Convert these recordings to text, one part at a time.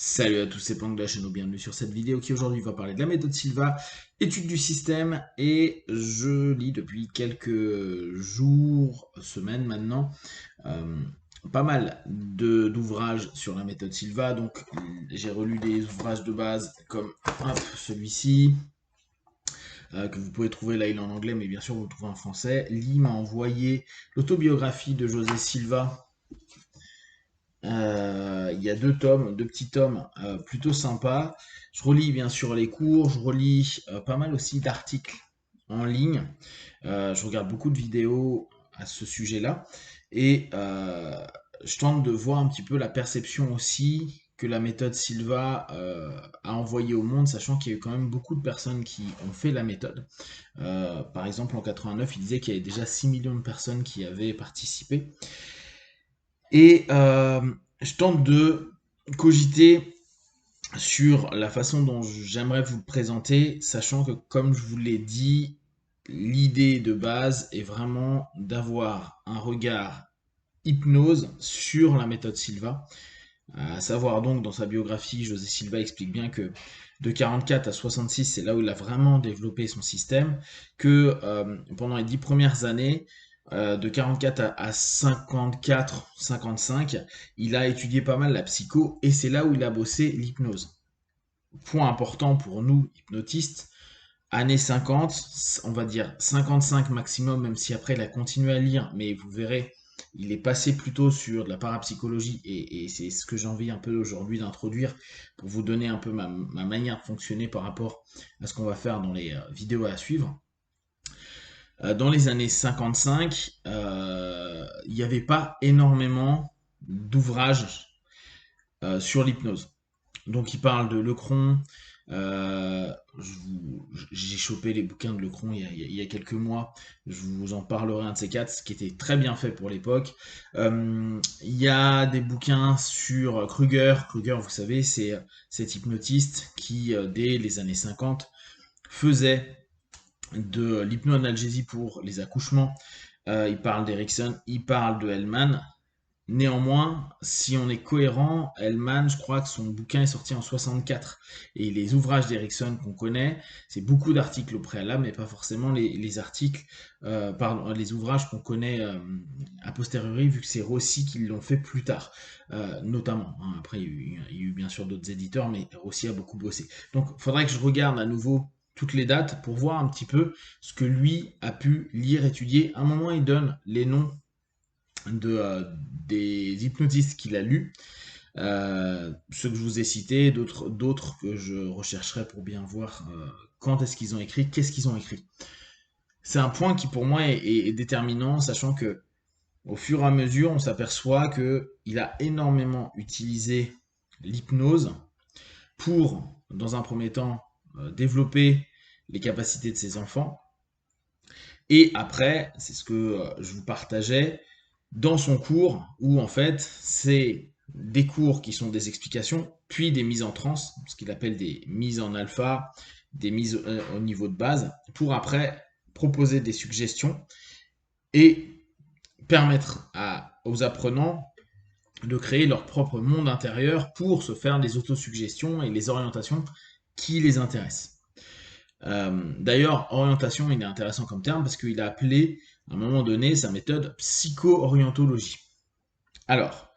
Salut à tous, c'est Planck de la chaîne, bienvenue sur cette vidéo qui aujourd'hui va parler de la méthode Silva, étude du système, et je lis depuis quelques jours, semaines maintenant, euh, pas mal d'ouvrages sur la méthode Silva. Donc j'ai relu des ouvrages de base comme celui-ci, que vous pouvez trouver là, il est en anglais, mais bien sûr vous le trouvez en français. Lee m'a envoyé l'autobiographie de José Silva. Il y a deux tomes, deux petits tomes plutôt sympas. Je relis bien sûr les cours, je relis pas mal aussi d'articles en ligne. Je regarde beaucoup de vidéos à ce sujet-là. Et je tente de voir un petit peu la perception aussi que la méthode Silva a envoyée au monde, sachant qu'il y a eu quand même beaucoup de personnes qui ont fait la méthode. Par exemple, en 89, il disait qu'il y avait déjà 6 millions de personnes qui avaient participé. Et je tente de cogiter sur la façon dont j'aimerais vous le présenter, sachant que, comme je vous l'ai dit, l'idée de base est vraiment d'avoir un regard hypnose sur la méthode Silva. À savoir donc, dans sa biographie, José Silva explique bien que de 44 à 66, c'est là où il a vraiment développé son système, que pendant les 10 premières années, de 44 à 54, 55, il a étudié pas mal la psycho, et c'est là où il a bossé l'hypnose. Point important pour nous, hypnotistes, années 50, on va dire 55 maximum, même si après il a continué à lire, mais vous verrez, il est passé plutôt sur de la parapsychologie, et c'est ce que j'ai envie un peu aujourd'hui d'introduire pour vous donner un peu ma manière de fonctionner par rapport à ce qu'on va faire dans les vidéos à suivre. Dans les années 55, il n'y avait pas énormément d'ouvrages sur l'hypnose. Donc il parle de Lecron. J'ai chopé les bouquins de Lecron il y a quelques mois. Je vous en parlerai un de ces quatre, ce qui était très bien fait pour l'époque. Il y a des bouquins sur Kruger. Kruger, vous savez, c'est cet hypnotiste qui, dès les années 50, faisait de l'hypnoanalgésie pour les accouchements. Il parle d'Erickson, il parle de Hellman. Néanmoins, si on est cohérent, Hellman, je crois que son bouquin est sorti en 64. Et les ouvrages d'Erickson qu'on connaît, c'est beaucoup d'articles au préalable, mais pas forcément les articles, pardon, les ouvrages qu'on connaît a posteriori, vu que c'est Rossi qui l'ont fait plus tard, notamment. Hein. Après, il y a eu bien sûr d'autres éditeurs, mais Rossi a beaucoup bossé. Donc, il faudrait que je regarde à nouveau toutes les dates pour voir un petit peu ce que lui a pu lire, étudier. À un moment, il donne les noms des hypnotistes qu'il a lus, ceux que je vous ai cités, d'autres que je rechercherai pour bien voir quand est-ce qu'ils ont écrit, qu'est-ce qu'ils ont écrit. C'est un point qui pour moi est déterminant, sachant que au fur et à mesure, on s'aperçoit que il a énormément utilisé l'hypnose pour, dans un premier temps, développer les capacités de ses enfants. Et après, c'est ce que je vous partageais, dans son cours, où en fait, c'est des cours qui sont des explications, puis des mises en transe, ce qu'il appelle des mises en alpha, des mises au niveau de base, pour après proposer des suggestions et permettre aux apprenants de créer leur propre monde intérieur pour se faire des autosuggestions et les orientations qui les intéressent. D'ailleurs, orientation, il est intéressant comme terme parce qu'il a appelé à un moment donné sa méthode psycho-orientologie. Alors,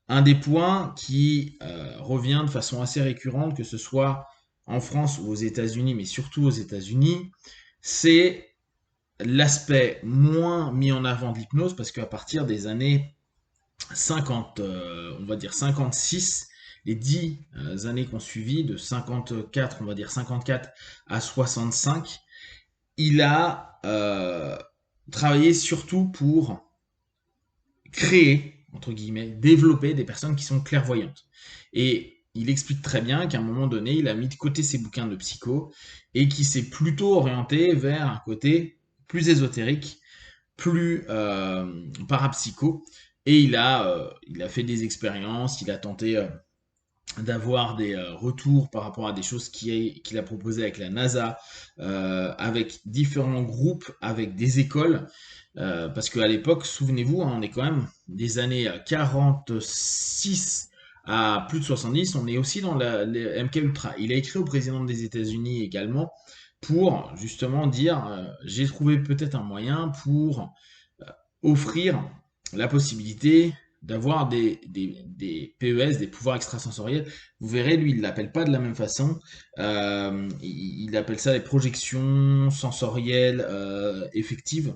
un des points qui revient de façon assez récurrente, que ce soit en France ou aux États-Unis, mais surtout aux États-Unis, c'est l'aspect moins mis en avant de l'hypnose, parce qu'à partir des années 50, on va dire 56, les 10 années qu'on suivi, de 54, on va dire 54 à 65, il a travaillé surtout pour créer, entre guillemets, développer des personnes qui sont clairvoyantes. Et il explique très bien qu'à un moment donné, il a mis de côté ses bouquins de psycho et qu'il s'est plutôt orienté vers un côté plus ésotérique, plus parapsycho. Et il a fait des expériences, il a tenté d'avoir des retours par rapport à des choses qu'il a proposées avec la NASA, avec différents groupes, avec des écoles. Parce qu'à l'époque, souvenez-vous, hein, on est quand même des années 46 à plus de 70, on est aussi dans les MK Ultra. Il a écrit au président des États-Unis également pour justement dire j'ai trouvé peut-être un moyen pour offrir la possibilité d'avoir des PES, des pouvoirs extrasensoriels. Vous verrez, lui, il ne l'appelle pas de la même façon. Il appelle ça les projections sensorielles effectives.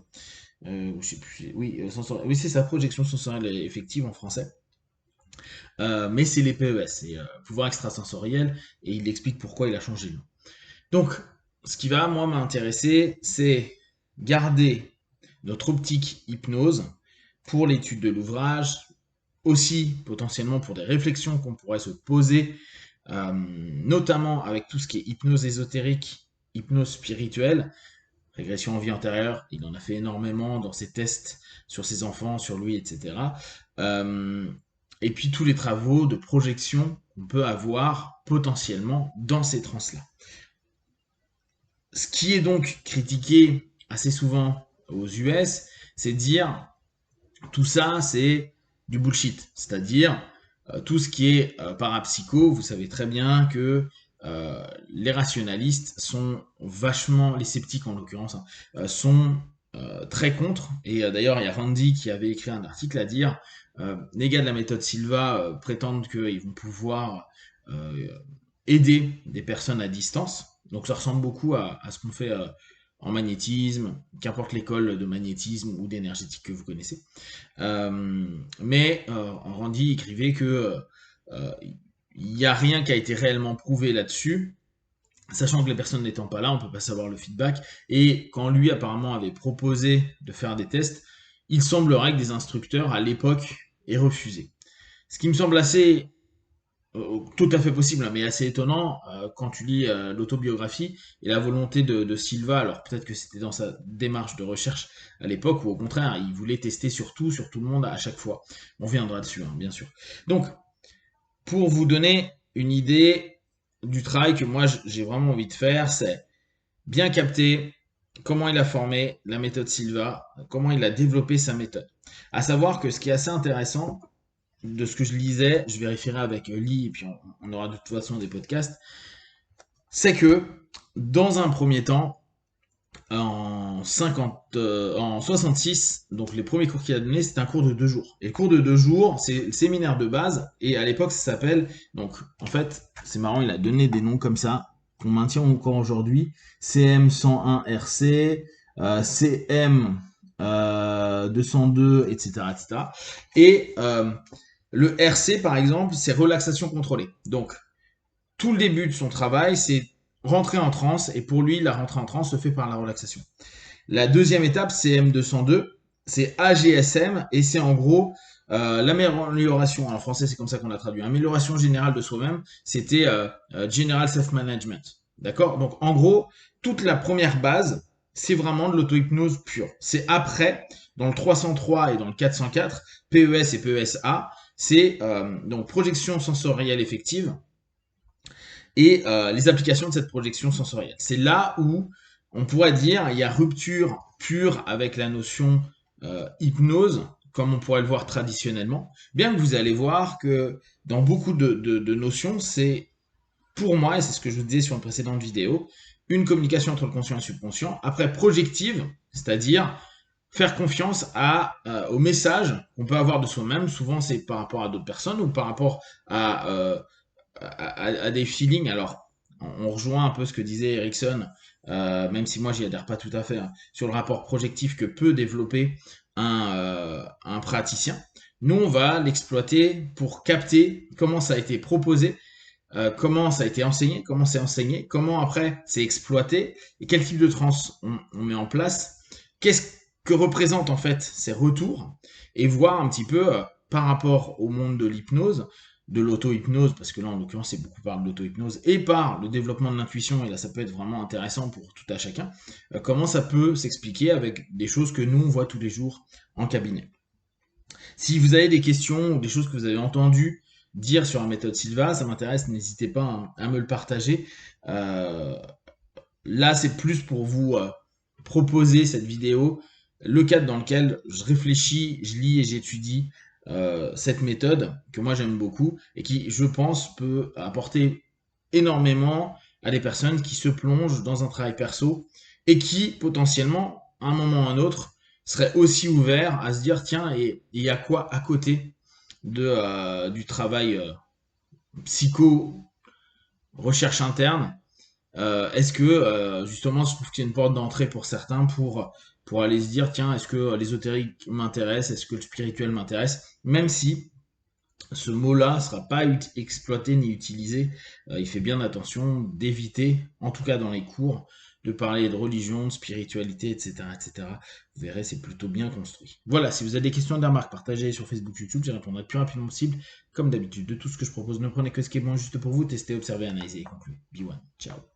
Je sais plus, oui, oui c'est ça, projection sensorielle effective en français. Mais c'est les PES, c'est pouvoir extrasensoriel, et il explique pourquoi il a changé le nom. Donc, ce qui va, moi, m'intéresser, c'est garder notre optique hypnose pour l'étude de l'ouvrage, aussi potentiellement pour des réflexions qu'on pourrait se poser, notamment avec tout ce qui est hypnose ésotérique, hypnose spirituelle, régression en vie antérieure, il en a fait énormément dans ses tests sur ses enfants, sur lui, etc. Et puis tous les travaux de projection qu'on peut avoir potentiellement dans ces trans-là. Ce qui est donc critiqué assez souvent aux US, c'est de dire tout ça, c'est du bullshit. C'est-à-dire tout ce qui est parapsycho, vous savez très bien que les rationalistes sont vachement, les sceptiques en l'occurrence, sont très contre. Et d'ailleurs, il y a Randy qui avait écrit un article à dire les gars de la méthode Silva prétendent qu'ils vont pouvoir aider des personnes à distance. Donc ça ressemble beaucoup à ce qu'on fait en magnétisme, qu'importe l'école de magnétisme ou d'énergétique que vous connaissez. Mais Randy écrivait que il n'y a rien qui a été réellement prouvé là-dessus, sachant que les personnes n'étant pas là, on ne peut pas savoir le feedback. Et quand lui apparemment avait proposé de faire des tests, il semblerait que des instructeurs à l'époque aient refusé. Ce qui me semble assez tout à fait possible, mais assez étonnant quand tu lis l'autobiographie et la volonté de Silva. Alors peut-être que c'était dans sa démarche de recherche à l'époque, ou au contraire, il voulait tester sur tout le monde à chaque fois. On viendra dessus, hein, bien sûr. Donc, pour vous donner une idée du travail que moi j'ai vraiment envie de faire, c'est bien capter comment il a formé la méthode Silva, comment il a développé sa méthode. À savoir que ce qui est assez intéressant, de ce que je lisais, je vérifierai avec Lee, et puis on aura de toute façon des podcasts, c'est que dans un premier temps, en 66, donc les premiers cours qu'il a donnés, c'était un cours de 2 jours. Et le cours de 2 jours, c'est le séminaire de base, et à l'époque, ça s'appelle, donc en fait, c'est marrant, il a donné des noms comme ça, qu'on maintient encore aujourd'hui, CM101RC, CM 202, etc., etc. Et le RC, par exemple, c'est relaxation contrôlée. Donc, tout le début de son travail, c'est rentrer en transe, et pour lui, la rentrée en transe se fait par la relaxation. La deuxième étape, c'est M202, c'est AGSM, et c'est en gros l'amélioration, en français c'est comme ça qu'on a traduit, amélioration générale de soi-même, c'était General Self-Management. D'accord? Donc en gros, toute la première base, c'est vraiment de l'auto-hypnose pure. C'est après, dans le 303 et dans le 404, PES et PESA, c'est donc projection sensorielle effective et les applications de cette projection sensorielle. C'est là où on pourrait dire il y a rupture pure avec la notion hypnose, comme on pourrait le voir traditionnellement, bien que vous allez voir que dans beaucoup de notions, c'est pour moi, et c'est ce que je vous disais sur une précédente vidéo, une communication entre le conscient et le subconscient. Après, projective, c'est-à-dire faire confiance au message qu'on peut avoir de soi-même. Souvent, c'est par rapport à d'autres personnes ou par rapport à des feelings. Alors, on rejoint un peu ce que disait Erickson, même si moi j'y adhère pas tout à fait, hein, sur le rapport projectif que peut développer un praticien. Nous, on va l'exploiter pour capter comment ça a été proposé, comment ça a été enseigné, comment c'est enseigné, comment après c'est exploité, et quel type de trans on met en place, qu'est-ce que représentent en fait ces retours, et voir un petit peu par rapport au monde de l'hypnose, de l'auto-hypnose, parce que là en l'occurrence c'est beaucoup par l'auto-hypnose, et par le développement de l'intuition, et là ça peut être vraiment intéressant pour tout à chacun, comment ça peut s'expliquer avec des choses que nous on voit tous les jours en cabinet. Si vous avez des questions ou des choses que vous avez entendues dire sur la méthode Silva, ça m'intéresse, n'hésitez pas à me le partager. Là, c'est plus pour vous proposer cette vidéo, le cadre dans lequel je réfléchis, je lis et j'étudie cette méthode que moi j'aime beaucoup et qui, je pense, peut apporter énormément à des personnes qui se plongent dans un travail perso et qui, potentiellement, à un moment ou à un autre, seraient aussi ouverts à se dire, tiens, et il y a quoi à côté du travail psycho, recherche interne. Est-ce que justement, je trouve qu'il y a une porte d'entrée pour certains pour aller se dire, tiens, est-ce que l'ésotérique m'intéresse, est-ce que le spirituel m'intéresse, même si ce mot-là ne sera pas exploité ni utilisé. Il fait bien attention d'éviter, en tout cas dans les cours, de parler de religion, de spiritualité, etc., etc. Vous verrez, c'est plutôt bien construit. Voilà, si vous avez des questions, des remarques, partagez sur Facebook, YouTube, j'y répondrai le plus rapidement possible. Comme d'habitude, de tout ce que je propose, ne prenez que ce qui est bon juste pour vous, testez, observez, analysez et concluez. Be one. Ciao.